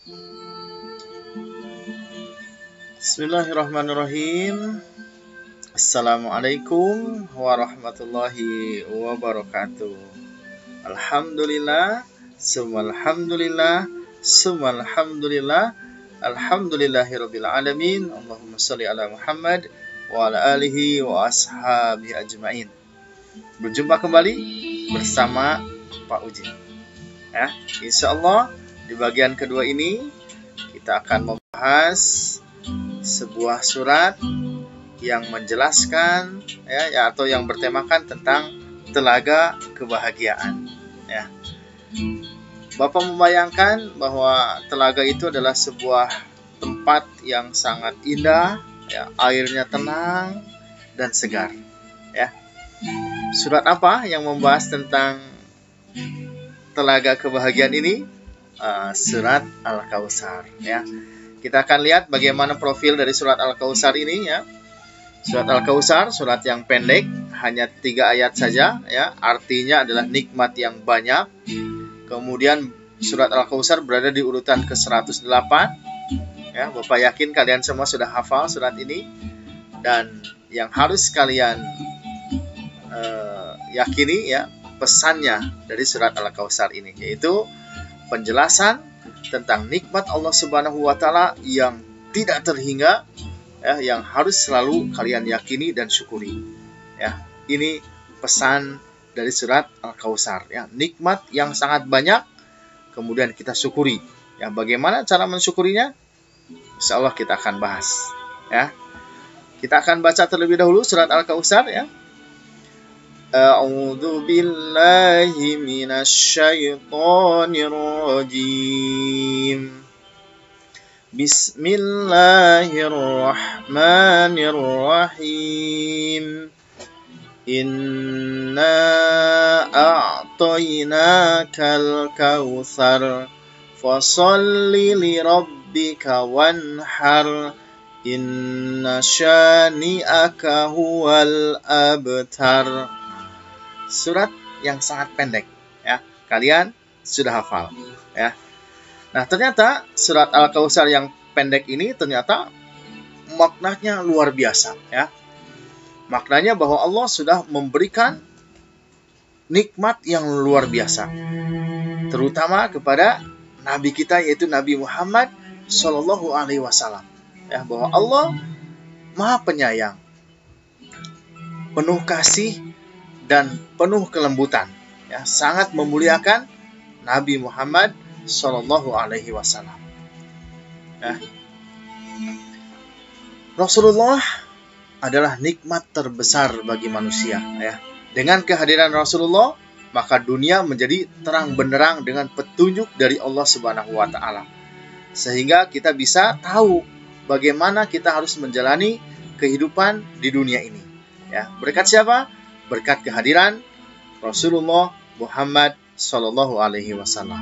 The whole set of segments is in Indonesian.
Bismillahirrahmanirrahim. Assalamualaikum warahmatullahi wabarakatuh. Alhamdulillah, summalhamdulillah, summalhamdulillah, alhamdulillahirabbil alamin. Allahumma shalli ala Muhammad wa ala alihi wa ashabihi ajmain. Berjumpa kembali bersama Pak Uji. Ya, insyaallah di bagian kedua ini kita akan membahas sebuah surat yang menjelaskan atau yang bertemakan tentang telaga kebahagiaan. Ya. Bapak membayangkan bahwa telaga itu adalah sebuah tempat yang sangat indah, ya, airnya tenang dan segar. Ya. Surat apa yang membahas tentang telaga kebahagiaan ini? Surat Al-Kautsar. Ya. Kita akan lihat bagaimana profil dari surat Al-Kautsar ini, ya. Surat Al-Kautsar, surat yang pendek, hanya 3 ayat saja, ya. Artinya adalah nikmat yang banyak. Kemudian surat Al-Kautsar berada di urutan ke-108. Ya, Bapak yakin kalian semua sudah hafal surat ini, dan yang harus kalian yakini, ya, pesannya dari surat Al-Kautsar ini, yaitu penjelasan tentang nikmat Allah Subhanahu wa taala yang tidak terhingga, ya, yang harus selalu kalian yakini dan syukuri. Ya, ini pesan dari surat Al-Kautsar, ya, nikmat yang sangat banyak, kemudian kita syukuri. Ya, bagaimana cara mensyukurinya? Insyaallah kita akan bahas, ya. Kita akan baca terlebih dahulu surat Al-Kautsar, ya. A'udzu billahi minasyaitonir rajim. Bismillahirrahmanirrahim. Inna a'tainakal kautsar fasholli lirabbika wanhar. Inna syani'aka huwal abtar. Surat yang sangat pendek, ya. Kalian sudah hafal, ya. Nah, ternyata surat Al-Kautsar yang pendek ini ternyata maknanya luar biasa, ya. Maknanya bahwa Allah sudah memberikan nikmat yang luar biasa, terutama kepada Nabi kita, yaitu Nabi Muhammad Shallallahu Alaihi Wasallam. Ya, bahwa Allah Maha Penyayang, penuh kasih dan penuh kelembutan, ya, sangat memuliakan Nabi Muhammad Shallallahu Alaihi Wasallam. Ya. Rasulullah adalah nikmat terbesar bagi manusia, ya. Dengan kehadiran Rasulullah, maka dunia menjadi terang benderang dengan petunjuk dari Allah Subhanahu wa taala. Sehingga kita bisa tahu bagaimana kita harus menjalani kehidupan di dunia ini. Ya, berkat siapa? Berkat kehadiran Rasulullah Muhammad Sallallahu Alaihi Wasallam.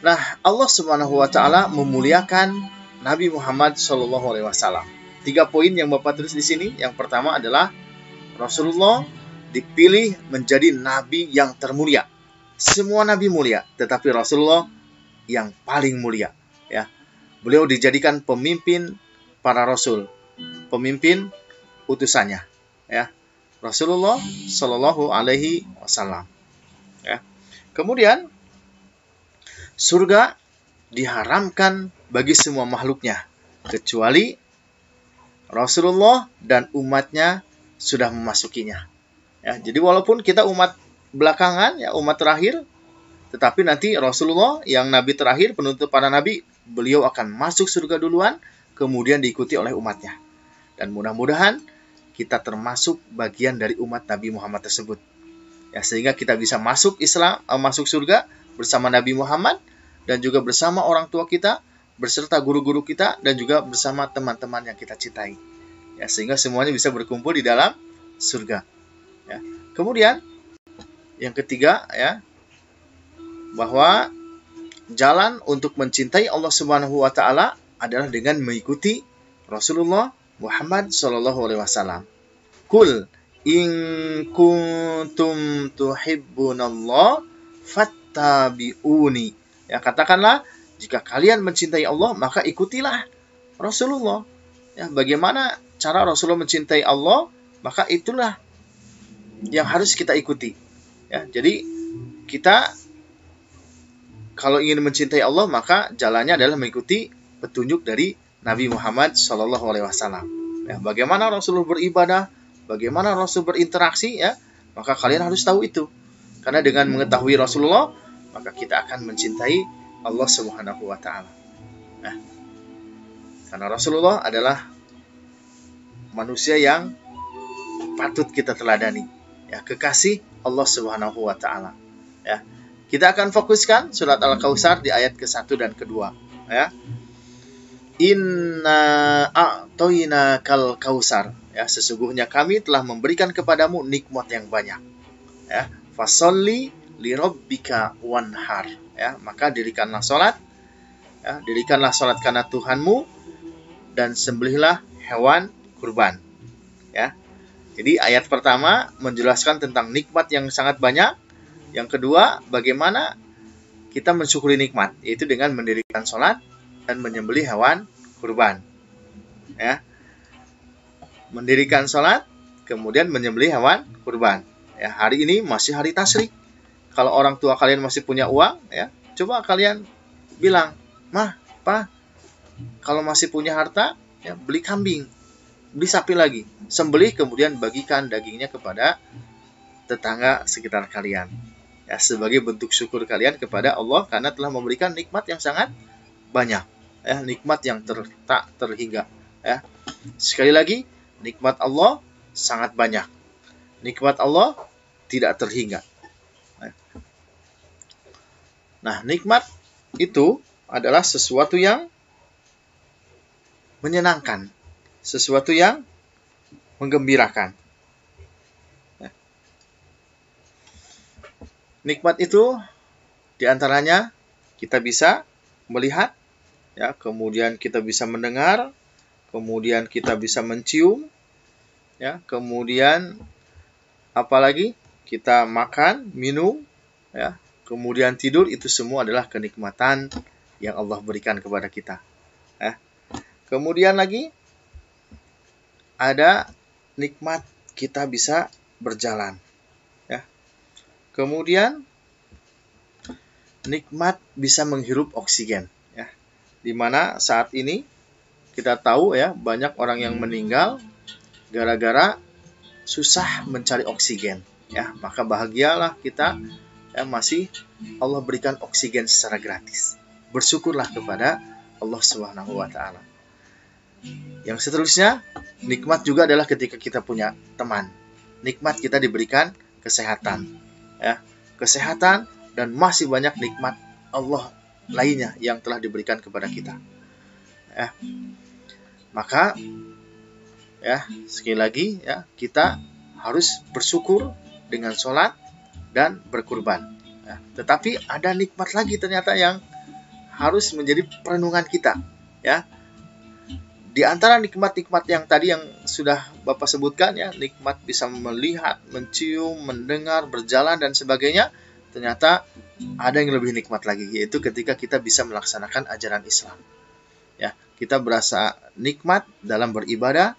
Nah, Allah Subhanahu Wa Taala memuliakan Nabi Muhammad Sallallahu Alaihi Wasallam. 3 poin yang Bapak tulis di sini. Yang pertama adalah Rasulullah dipilih menjadi Nabi yang termulia. Semua Nabi mulia, tetapi Rasulullah yang paling mulia. Ya, beliau dijadikan pemimpin para Rasul, pemimpin utusannya, ya, Rasulullah Shallallahu Alaihi Wasallam. Ya. Kemudian surga diharamkan bagi semua makhluknya kecuali Rasulullah dan umatnya sudah memasukinya. Ya, jadi walaupun kita umat belakangan, ya, umat terakhir, tetapi nanti Rasulullah yang Nabi terakhir, penutup para Nabi, beliau akan masuk surga duluan, kemudian diikuti oleh umatnya. Dan mudah-mudahan kita termasuk bagian dari umat Nabi Muhammad tersebut, ya, sehingga kita bisa masuk masuk surga bersama Nabi Muhammad dan juga bersama orang tua kita, beserta guru-guru kita, dan juga bersama teman-teman yang kita cintai, ya, sehingga semuanya bisa berkumpul di dalam surga. Ya. Kemudian yang ketiga, ya, bahwa jalan untuk mencintai Allah Subhanahu wa taala adalah dengan mengikuti Rasulullah Muhammad sallallahu alaihi wasallam. Qul in kuntum tuhibbunallah fattabi'uni. Ya, katakanlah, jika kalian mencintai Allah, maka ikutilah Rasulullah. Ya, bagaimana cara Rasulullah mencintai Allah, maka itulah yang harus kita ikuti. Ya, jadi kita kalau ingin mencintai Allah, maka jalannya adalah mengikuti petunjuk dari Nabi Muhammad SAW. Ya, bagaimana Rasulullah beribadah, bagaimana Rasul berinteraksi, ya, maka kalian harus tahu itu. Karena dengan mengetahui Rasulullah, maka kita akan mencintai Allah Subhanahu wa Ta'ala. Nah, karena Rasulullah adalah manusia yang patut kita teladani, ya, kekasih Allah Subhanahu wa Ta'ala. Ya, kita akan fokuskan surat Al-Kautsar di ayat ke-1 dan ke-2. Ya, Inna a'toinakal kautsar. Ya, sesungguhnya kami telah memberikan kepadamu nikmat yang banyak. Ya, fasholli lirabbika wanhar. Ya, maka dirikanlah salat. Ya, dirikanlah salat karena Tuhanmu dan sembelihlah hewan kurban. Ya. Jadi ayat pertama menjelaskan tentang nikmat yang sangat banyak. Yang kedua, bagaimana kita mensyukuri nikmat, yaitu dengan mendirikan salat dan menyembelih hewan kurban. Ya. Mendirikan salat, kemudian menyembelih hewan kurban. Ya, hari ini masih hari tasyrik. Kalau orang tua kalian masih punya uang, ya, coba kalian bilang, "Mah, Pa, kalau masih punya harta, ya, beli kambing, beli sapi lagi, sembelih kemudian bagikan dagingnya kepada tetangga sekitar kalian." Ya, sebagai bentuk syukur kalian kepada Allah karena telah memberikan nikmat yang sangat banyak. Ya, nikmat yang tak terhingga. Ya. Sekali lagi, nikmat Allah sangat banyak. Nikmat Allah tidak terhingga. Nah, nikmat itu adalah sesuatu yang menyenangkan, sesuatu yang menggembirakan. Nikmat itu diantaranya kita bisa melihat, ya, kemudian kita bisa mendengar, kemudian kita bisa mencium, ya, kemudian apalagi kita makan, minum, ya, kemudian tidur, itu semua adalah kenikmatan yang Allah berikan kepada kita. Ya. Kemudian lagi ada nikmat kita bisa berjalan. Ya. Kemudian nikmat bisa menghirup oksigen. Ya. Dimana saat ini kita tahu, ya, banyak orang yang meninggal gara-gara susah mencari oksigen. Ya, maka bahagialah kita, ya, masih Allah berikan oksigen secara gratis. Bersyukurlah kepada Allah Subhanahu wa Ta'ala. Yang seterusnya, nikmat juga adalah ketika kita punya teman. Nikmat kita diberikan kesehatan, ya, kesehatan dan masih banyak nikmat Allah lainnya yang telah diberikan kepada kita. Ya. Maka, ya, sekali lagi, ya, kita harus bersyukur dengan sholat dan berkurban. Ya, tetapi ada nikmat lagi ternyata yang harus menjadi perenungan kita. Ya, di antara nikmat-nikmat yang tadi yang sudah Bapak sebutkan, ya, nikmat bisa melihat, mencium, mendengar, berjalan dan sebagainya, ternyata ada yang lebih nikmat lagi, yaitu ketika kita bisa melaksanakan ajaran Islam. Ya, kita berasa nikmat dalam beribadah,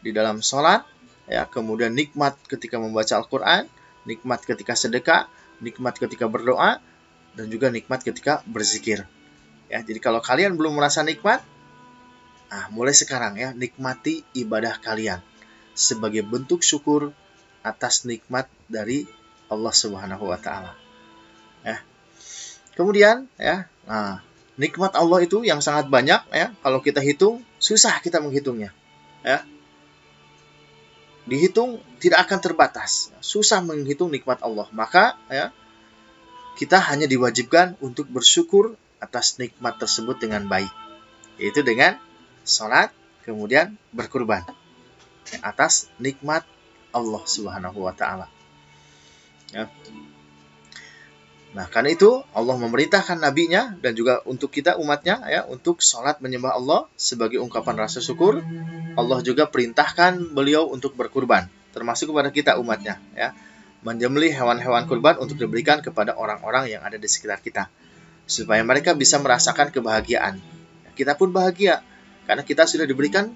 di dalam sholat, ya, kemudian nikmat ketika membaca Al-Quran, nikmat ketika sedekah, nikmat ketika berdoa, dan juga nikmat ketika berzikir. Ya, jadi kalau kalian belum merasa nikmat, mulai sekarang, ya, nikmati ibadah kalian sebagai bentuk syukur atas nikmat dari Allah Subhanahu wa Ta'ala. Ya. Kemudian, ya, nikmat Allah itu yang sangat banyak, ya, kalau kita hitung susah kita menghitungnya. Ya. Dihitung tidak akan terbatas, susah menghitung nikmat Allah. Maka, ya, kita hanya diwajibkan untuk bersyukur atas nikmat tersebut dengan baik, yaitu dengan sholat, kemudian berkurban, ya, atas nikmat Allah Subhanahu wa Ta'ala. Ya. Nah, karena itu Allah memerintahkan nabinya dan juga untuk kita umatnya, ya, untuk sholat menyembah Allah sebagai ungkapan rasa syukur. Allah juga perintahkan beliau untuk berkurban, termasuk kepada kita umatnya. Ya. menyembelih hewan-hewan kurban untuk diberikan kepada orang-orang yang ada di sekitar kita, supaya mereka bisa merasakan kebahagiaan. Kita pun bahagia karena kita sudah diberikan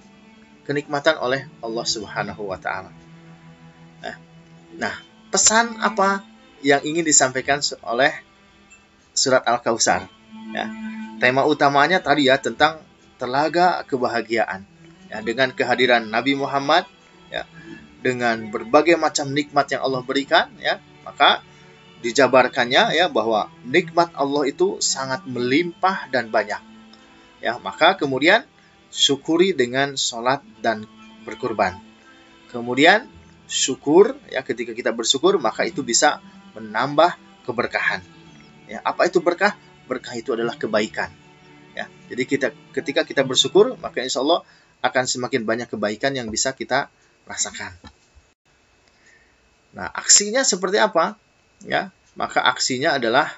kenikmatan oleh Allah Subhanahu wa Ta'ala. Nah, pesan apa yang ingin disampaikan oleh surat Al-Kautsar? Ya, tema utamanya tadi ya tentang telaga kebahagiaan. Ya, dengan kehadiran Nabi Muhammad, ya, dengan berbagai macam nikmat yang Allah berikan, ya, maka dijabarkannya ya bahwa nikmat Allah itu sangat melimpah dan banyak. Ya, maka kemudian syukuri dengan sholat dan berkurban. Kemudian syukur, ya, ketika kita bersyukur maka itu bisa menambah keberkahan. Ya, apa itu berkah? Berkah itu adalah kebaikan. Ya, jadi ketika kita bersyukur maka insya Allah akan semakin banyak kebaikan yang bisa kita rasakan. Nah, aksinya seperti apa? Ya, maka aksinya adalah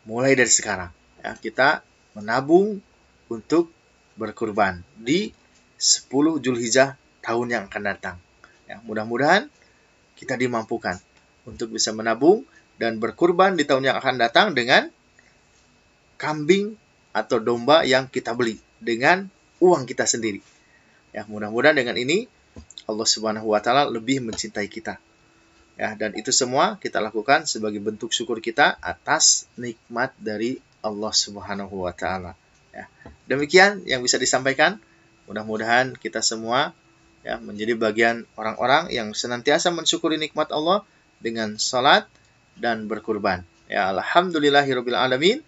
mulai dari sekarang. Ya, kita menabung untuk berkurban di 10 Zulhijjah tahun yang akan datang. Ya, mudah-mudahan kita dimampukan untuk bisa menabung dan berkurban di tahun yang akan datang dengan kambing atau domba yang kita beli dengan uang kita sendiri. Ya, mudah-mudahan dengan ini Allah Subhanahu wa Ta'ala lebih mencintai kita. Ya, dan itu semua kita lakukan sebagai bentuk syukur kita atas nikmat dari Allah Subhanahu wa Ta'ala. Ya, demikian yang bisa disampaikan. Mudah-mudahan kita semua ya menjadi bagian orang-orang yang senantiasa mensyukuri nikmat Allah dengan salat dan berkurban. Ya, alhamdulillahirabbil alamin.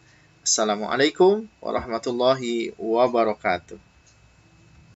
Assalamualaikum warahmatullahi wabarakatuh.